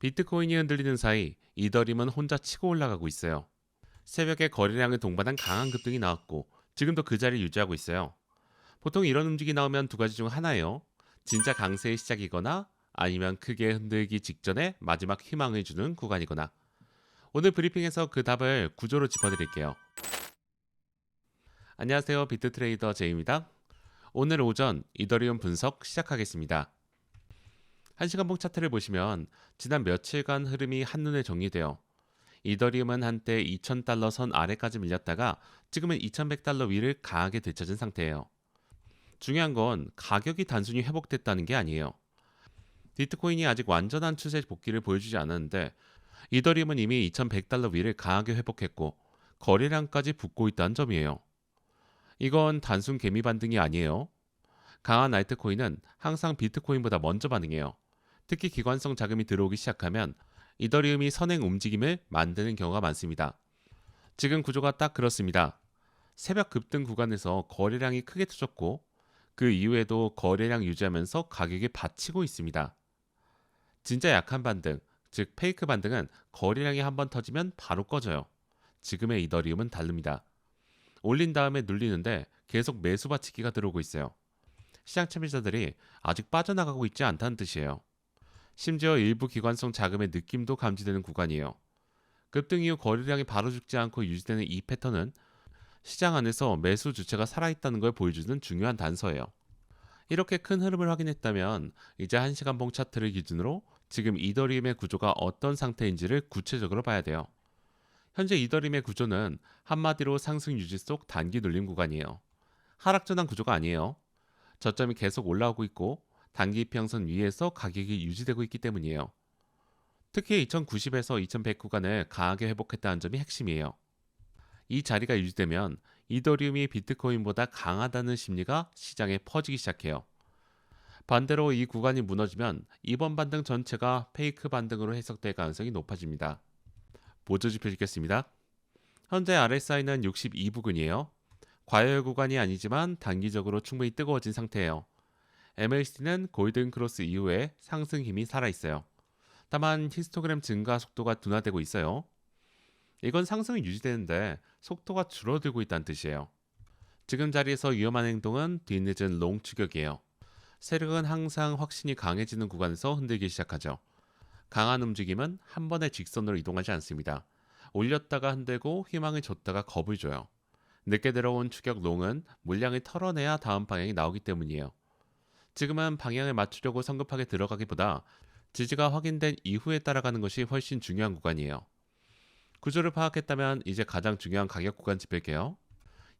비트코인이 흔들리는 사이 이더리움은 혼자 치고 올라가고 있어요. 새벽에 거래량을 동반한 강한 급등이 나왔고 지금도 그 자리를 유지하고 있어요. 보통 이런 움직임이 나오면 두 가지 중 하나예요. 진짜 강세의 시작이거나 아니면 크게 흔들기 직전에 마지막 희망을 주는 구간이거나. 오늘 브리핑에서 그 답을 구조로 짚어드릴게요. 안녕하세요. 비트트레이더 제이입니다. 오늘 오전 이더리움 분석 시작하겠습니다. 1시간봉 차트를 보시면 지난 며칠간 흐름이 한눈에 정리되어 이더리움은 한때 2000달러 선 아래까지 밀렸다가 지금은 2100달러 위를 강하게 되찾은 상태예요. 중요한 건 가격이 단순히 회복됐다는 게 아니에요. 비트코인이 아직 완전한 추세 복귀를 보여주지 않았는데 이더리움은 이미 2100달러 위를 강하게 회복했고 거래량까지 붙고 있다는 점이에요. 이건 단순 개미 반등이 아니에요. 강한 알트코인은 항상 비트코인보다 먼저 반응해요. 특히 기관성 자금이 들어오기 시작하면 이더리움이 선행 움직임을 만드는 경우가 많습니다. 지금 구조가 딱 그렇습니다. 새벽 급등 구간에서 거래량이 크게 터졌고 그 이후에도 거래량 유지하면서 가격이 받치고 있습니다. 진짜 약한 반등, 즉 페이크 반등은 거래량이 한번 터지면 바로 꺼져요. 지금의 이더리움은 다릅니다. 올린 다음에 눌리는데 계속 매수 받치기가 들어오고 있어요. 시장 참여자들이 아직 빠져나가고 있지 않다는 뜻이에요. 심지어 일부 기관성 자금의 느낌도 감지되는 구간이에요. 급등 이후 거래량이 바로 죽지 않고 유지되는 이 패턴은 시장 안에서 매수 주체가 살아있다는 걸 보여주는 중요한 단서예요. 이렇게 큰 흐름을 확인했다면 이제 1시간봉 차트를 기준으로 지금 이더리움의 구조가 어떤 상태인지를 구체적으로 봐야 돼요. 현재 이더리움의 구조는 한마디로 상승 유지 속 단기 눌림 구간이에요. 하락 전환 구조가 아니에요. 저점이 계속 올라오고 있고 단기 이평선 위에서 가격이 유지되고 있기 때문이에요. 특히 2090에서 2100 구간을 강하게 회복했다는 점이 핵심이에요. 이 자리가 유지되면 이더리움이 비트코인보다 강하다는 심리가 시장에 퍼지기 시작해요. 반대로 이 구간이 무너지면 이번 반등 전체가 페이크 반등으로 해석될 가능성이 높아집니다. 보조지표 찍겠습니다. 현재 RSI는 62부근이에요. 과열 구간이 아니지만 단기적으로 충분히 뜨거워진 상태예요. MACD는 골든 크로스 이후에 상승 힘이 살아있어요. 다만 히스토그램 증가 속도가 둔화되고 있어요. 이건 상승이 유지되는데 속도가 줄어들고 있다는 뜻이에요. 지금 자리에서 위험한 행동은 뒤늦은 롱 추격이에요. 세력은 항상 확신이 강해지는 구간에서 흔들기 시작하죠. 강한 움직임은 한 번에 직선으로 이동하지 않습니다. 올렸다가 흔들고 희망을 줬다가 겁을 줘요. 늦게 들어온 추격 롱은 물량을 털어내야 다음 방향이 나오기 때문이에요. 지금은 방향을 맞추려고 성급하게 들어가기보다 지지가 확인된 이후에 따라가는 것이 훨씬 중요한 구간이에요. 구조를 파악했다면 이제 가장 중요한 가격 구간 짚을게요.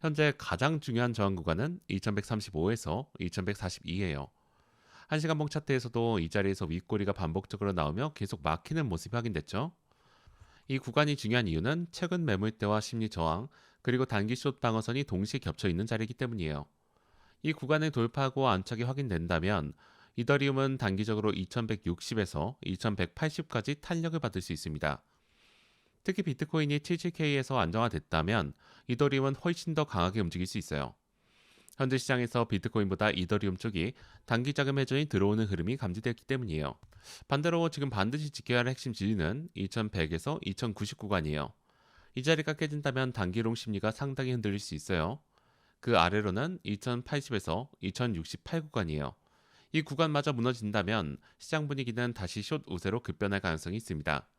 현재 가장 중요한 저항 구간은 2135에서 2142예요. 1시간봉 차트에서도 이 자리에서 윗꼬리가 반복적으로 나오며 계속 막히는 모습이 확인됐죠. 이 구간이 중요한 이유는 최근 매물대와 심리 저항, 그리고 단기 숏 방어선이 동시에 겹쳐 있는 자리이기 때문이에요. 이 구간을 돌파하고 안착이 확인된다면 이더리움은 단기적으로 2160에서 2180까지 탄력을 받을 수 있습니다. 특히 비트코인이 77K에서 안정화됐다면 이더리움은 훨씬 더 강하게 움직일 수 있어요. 현재 시장에서 비트코인보다 이더리움 쪽이 단기 자금 회전이 들어오는 흐름이 감지됐기 때문이에요. 반대로 지금 반드시 지켜야 할 핵심 지지는 2100에서 2090 구간이에요. 이 자리가 깨진다면 단기롱 심리가 상당히 흔들릴 수 있어요. 그 아래로는 2080에서 2068 구간이에요. 이 구간마저 무너진다면 시장 분위기는 다시 숏 우세로 급변할 가능성이 있습니다.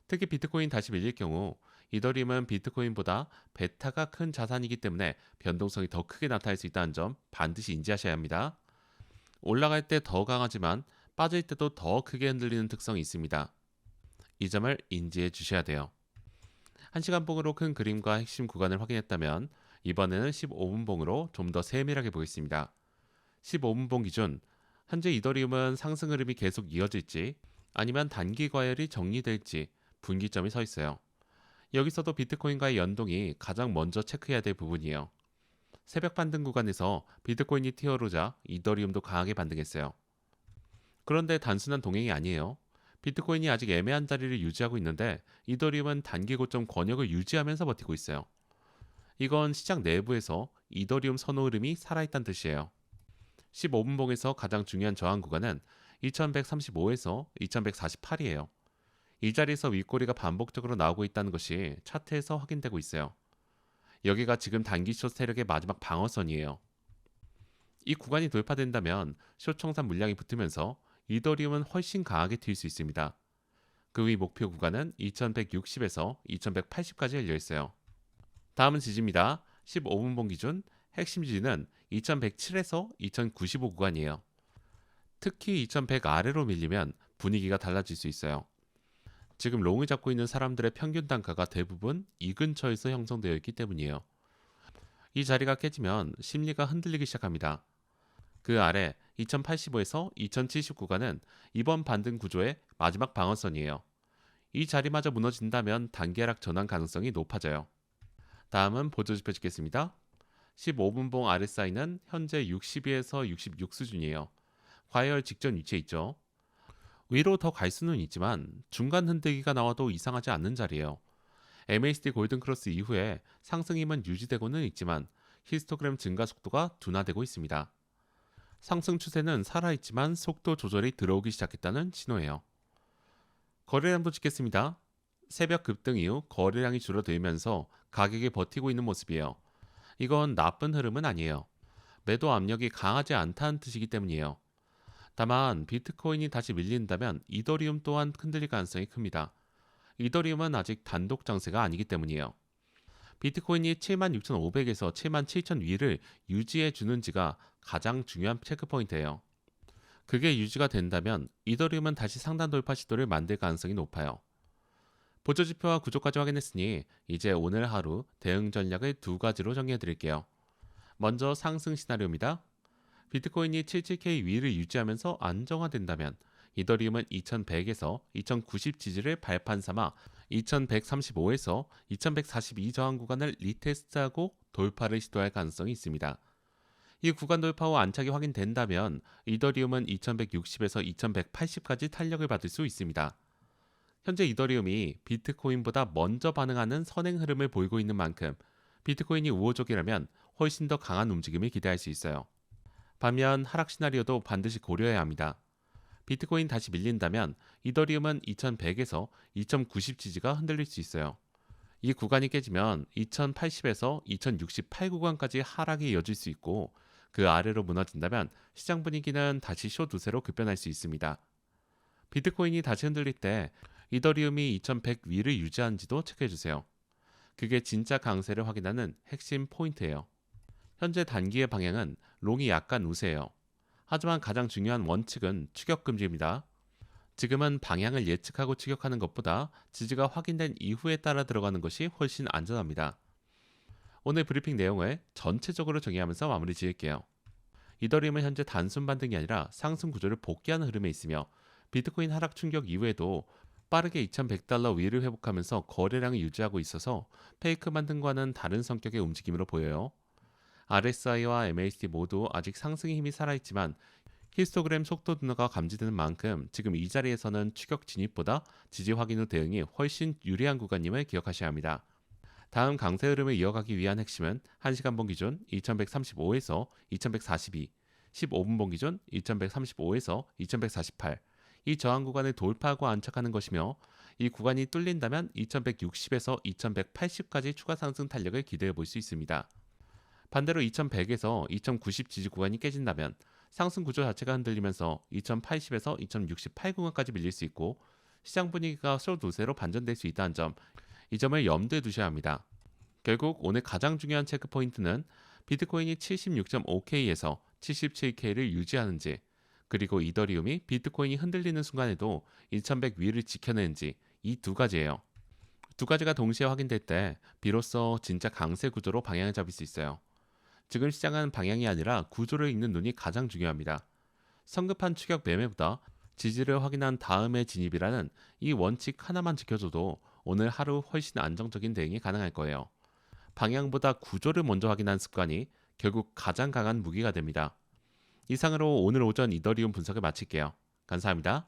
특히 비트코인 다시 밀릴 경우 이더리움은 비트코인보다 베타가 큰 자산이기 때문에 변동성이 더 크게 나타날 수 있다는 점 반드시 인지하셔야 합니다. 올라갈 때 더 강하지만 빠질 때도 더 크게 흔들리는 특성이 있습니다. 이 점을 인지해 주셔야 돼요. 1시간봉으로 큰 그림과 핵심 구간을 확인했다면 이번에는 15분봉으로 좀 더 세밀하게 보겠습니다. 15분봉 기준 현재 이더리움은 상승 흐름이 계속 이어질지 아니면 단기 과열이 정리될지 분기점이 서 있어요. 여기서도 비트코인과의 연동이 가장 먼저 체크해야 될 부분이에요. 새벽 반등 구간에서 비트코인이 튀어오르자 이더리움도 강하게 반등했어요. 그런데 단순한 동행이 아니에요. 비트코인이 아직 애매한 자리를 유지하고 있는데 이더리움은 단기 고점 권역을 유지하면서 버티고 있어요. 이건 시장 내부에서 이더리움 선호 흐름이 살아있다는 뜻이에요. 15분봉에서 가장 중요한 저항 구간은 2135에서 2148이에요. 이 자리에서 윗꼬리가 반복적으로 나오고 있다는 것이 차트에서 확인되고 있어요. 여기가 지금 단기 숏 세력의 마지막 방어선이에요. 이 구간이 돌파된다면 숏 청산 물량이 붙으면서 이더리움은 훨씬 강하게 튈 수 있습니다. 그 위 목표 구간은 2160에서 2180까지 열려 있어요. 다음은 지지입니다. 15분봉 기준 핵심 지지는 2107에서 2095 구간이에요. 특히 2100 아래로 밀리면 분위기가 달라질 수 있어요. 지금 롱을 잡고 있는 사람들의 평균 단가가 대부분 이 근처에서 형성되어 있기 때문이에요. 이 자리가 깨지면 심리가 흔들리기 시작합니다. 그 아래 2085에서 2070 구간은 이번 반등 구조의 마지막 방어선이에요. 이 자리마저 무너진다면 단기 하락 전환 가능성이 높아져요. 다음은 보조지표 찍겠습니다. 15분봉 RSI는 현재 62에서 66 수준이에요. 과열 직전 위치에 있죠. 위로 더 갈 수는 있지만 중간 흔들기가 나와도 이상하지 않는 자리예요. MACD 골든크로스 이후에 상승 힘은 유지되고는 있지만 히스토그램 증가 속도가 둔화되고 있습니다. 상승 추세는 살아있지만 속도 조절이 들어오기 시작했다는 신호예요. 거래량도 찍겠습니다. 새벽 급등 이후 거래량이 줄어들면서 가격이 버티고 있는 모습이에요. 이건 나쁜 흐름은 아니에요. 매도 압력이 강하지 않다는 뜻이기 때문이에요. 다만 비트코인이 다시 밀린다면 이더리움 또한 흔들릴 가능성이 큽니다. 이더리움은 아직 단독 장세가 아니기 때문이에요. 비트코인이 76,500에서 77,000 위를 유지해 주는지가 가장 중요한 체크포인트예요. 그게 유지가 된다면 이더리움은 다시 상단 돌파 시도를 만들 가능성이 높아요. 보조지표와 구조까지 확인했으니 이제 오늘 하루 대응 전략을 두 가지로 정리해 드릴게요. 먼저 상승 시나리오입니다. 비트코인이 77K 위를 유지하면서 안정화된다면 이더리움은 2100에서 2090 지지를 발판 삼아 2135에서 2142 저항 구간을 리테스트하고 돌파를 시도할 가능성이 있습니다. 이 구간 돌파 후 안착이 확인된다면 이더리움은 2160에서 2180까지 탄력을 받을 수 있습니다. 현재 이더리움이 비트코인보다 먼저 반응하는 선행 흐름을 보이고 있는 만큼 비트코인이 우호적이라면 훨씬 더 강한 움직임을 기대할 수 있어요. 반면 하락 시나리오도 반드시 고려해야 합니다. 비트코인 다시 밀린다면 이더리움은 2100에서 2090 지지가 흔들릴 수 있어요. 이 구간이 깨지면 2080에서 2068 구간까지 하락이 이어질 수 있고 그 아래로 무너진다면 시장 분위기는 다시 숏 우세로 급변할 수 있습니다. 비트코인이 다시 흔들릴 때 이더리움이 2100 위를 유지하는지도 체크해주세요. 그게 진짜 강세를 확인하는 핵심 포인트예요. 현재 단기의 방향은 롱이 약간 우세해요. 하지만 가장 중요한 원칙은 추격 금지입니다. 지금은 방향을 예측하고 추격하는 것보다 지지가 확인된 이후에 따라 들어가는 것이 훨씬 안전합니다. 오늘 브리핑 내용을 전체적으로 정리하면서 마무리 지을게요. 이더리움은 현재 단순 반등이 아니라 상승 구조를 복귀하는 흐름에 있으며 비트코인 하락 충격 이후에도 빠르게 2100달러 위를 회복하면서 거래량을 유지하고 있어서 페이크 반등과는 다른 성격의 움직임으로 보여요. RSI와 MACD 모두 아직 상승의 힘이 살아있지만 히스토그램 속도 둔화가 감지되는 만큼 지금 이 자리에서는 추격 진입보다 지지 확인 후 대응이 훨씬 유리한 구간임을 기억하셔야 합니다. 다음 강세 흐름을 이어가기 위한 핵심은 1시간봉 기준 2135에서 2142, 15분봉 기준 2135에서 2148, 이 저항 구간을 돌파하고 안착하는 것이며 이 구간이 뚫린다면 2160에서 2180까지 추가 상승 탄력을 기대해 볼 수 있습니다. 반대로 2100에서 2090 지지 구간이 깨진다면 상승 구조 자체가 흔들리면서 2080에서 2068 구간까지 밀릴 수 있고 시장 분위기가 숏 우세로 반전될 수 있다는 점, 이 점을 염두에 두셔야 합니다. 결국 오늘 가장 중요한 체크 포인트는 비트코인이 76.5K에서 77K를 유지하는지, 그리고 이더리움이 비트코인이 흔들리는 순간에도 2100 위를 지켜내는지, 이 두 가지예요. 두 가지가 동시에 확인될 때 비로소 진짜 강세 구조로 방향을 잡을 수 있어요. 지금 시장은 방향이 아니라 구조를 읽는 눈이 가장 중요합니다. 성급한 추격 매매보다 지지를 확인한 다음에 진입이라는 이 원칙 하나만 지켜줘도 오늘 하루 훨씬 안정적인 대응이 가능할 거예요. 방향보다 구조를 먼저 확인한 습관이 결국 가장 강한 무기가 됩니다. 이상으로 오늘 오전 이더리움 분석을 마칠게요. 감사합니다.